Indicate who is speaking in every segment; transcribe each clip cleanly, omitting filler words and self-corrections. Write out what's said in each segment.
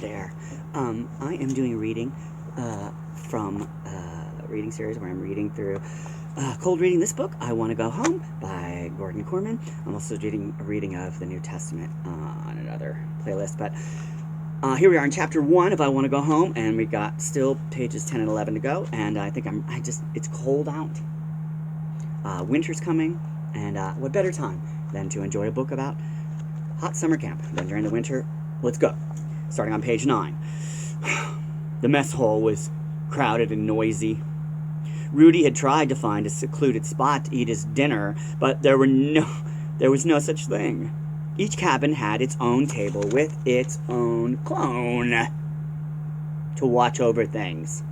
Speaker 1: there. I am doing a reading from a reading series where I'm reading through cold reading this book, I Want to Go Home by Gordon Korman. I'm also doing a reading of the New Testament on another playlist, but here we are in chapter 1 of I Want to Go Home, and we got still pages 10 and 11 to go, and I think it's cold out. Winter's coming, and what better time than to enjoy a book about hot summer camp than during the winter? Let's go. Starting on page 9. The mess hall was crowded and noisy. Rudy had tried to find a secluded spot to eat his dinner, but there was no such thing. Each cabin had its own table with its own clone to watch over things.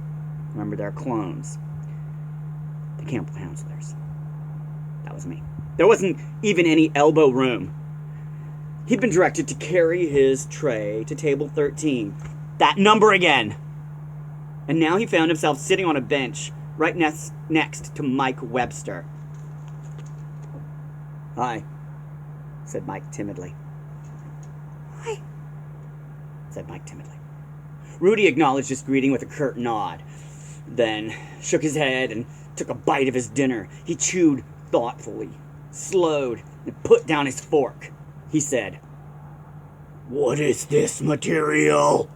Speaker 1: Remember, they're clones. The camp counselors. That was me. There wasn't even any elbow room. He'd been directed to carry his tray to table 13. That number again! And now he found himself sitting on a bench right next to Mike Webster. "Hi," said Mike timidly. "Hi," said Mike timidly. Rudy acknowledged his greeting with a curt nod, then shook his head and took a bite of his dinner. He chewed thoughtfully, slowed, and put down his fork. He said, "What is this material?"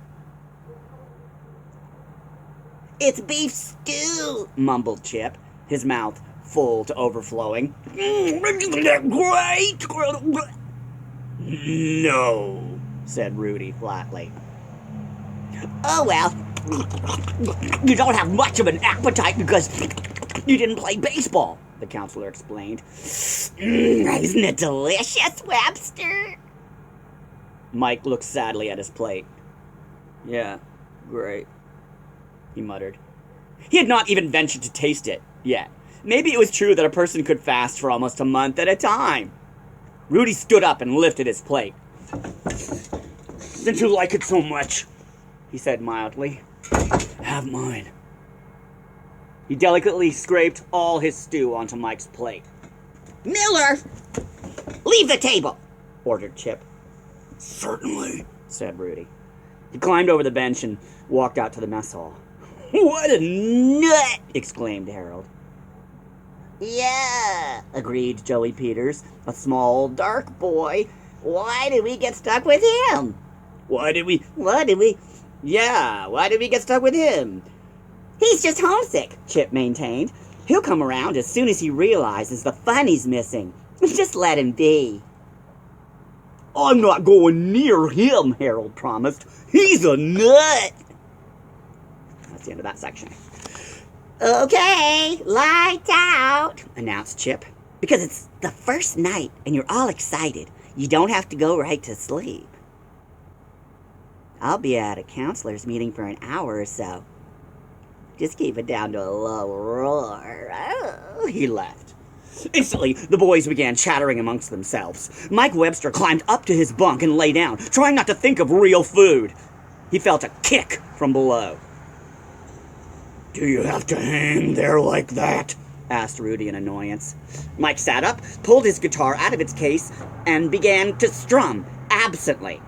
Speaker 1: "It's beef stew," mumbled Chip, his mouth full to overflowing. "Isn't that great?" "No," said Rudy flatly. "Oh, well, you don't have much of an appetite because you didn't play baseball," the counselor explained. "Isn't it delicious, Webster?" Mike looked sadly at his plate. "Yeah, great," he muttered. He had not even ventured to taste it yet. Maybe it was true that a person could fast for almost a month at a time. Rudy stood up and lifted his plate. "Since you like it so much," he said mildly, "have mine." He delicately scraped all his stew onto Mike's plate. "Miller, leave the table," ordered Chip. "Certainly," said Rudy. He climbed over the bench and walked out to the mess hall. "What a nut!" exclaimed Harold. "Yeah," agreed Joey Peters, a small, dark boy. "Why did we get stuck with him?" Why did we get stuck with him?" "He's just homesick," Chip maintained. "He'll come around as soon as he realizes the funny's missing. Just let him be." "I'm not going near him," Harold promised. "He's a nut." That's the end of that section. "Okay, lights out," announced Chip. "Because it's the first night and you're all excited. You don't have to go right to sleep. I'll be at a counselor's meeting for an hour or so. Just keep it down to a low roar." Oh, he left. Instantly, the boys began chattering amongst themselves. Mike Webster climbed up to his bunk and lay down, trying not to think of real food. He felt a kick from below. "Do you have to hang there like that?" asked Rudy in annoyance. Mike sat up, pulled his guitar out of its case, and began to strum absently.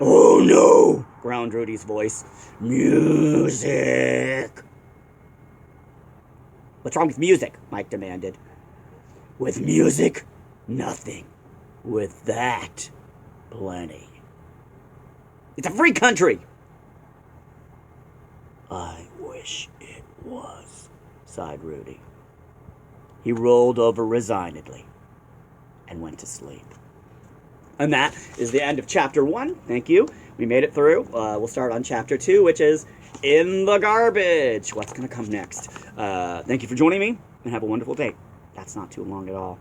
Speaker 1: "Oh no," groaned Rudy's voice. "Music." "What's wrong with music?" Mike demanded. "With music, nothing. With that, plenty. It's a free country." "I wish it was," sighed Rudy. He rolled over resignedly and went to sleep. And that is the end of chapter 1. Thank you. We made it through. We'll start on chapter 2, which is In the Garbage. What's going to come next? Thank you for joining me, and have a wonderful day. That's not too long at all.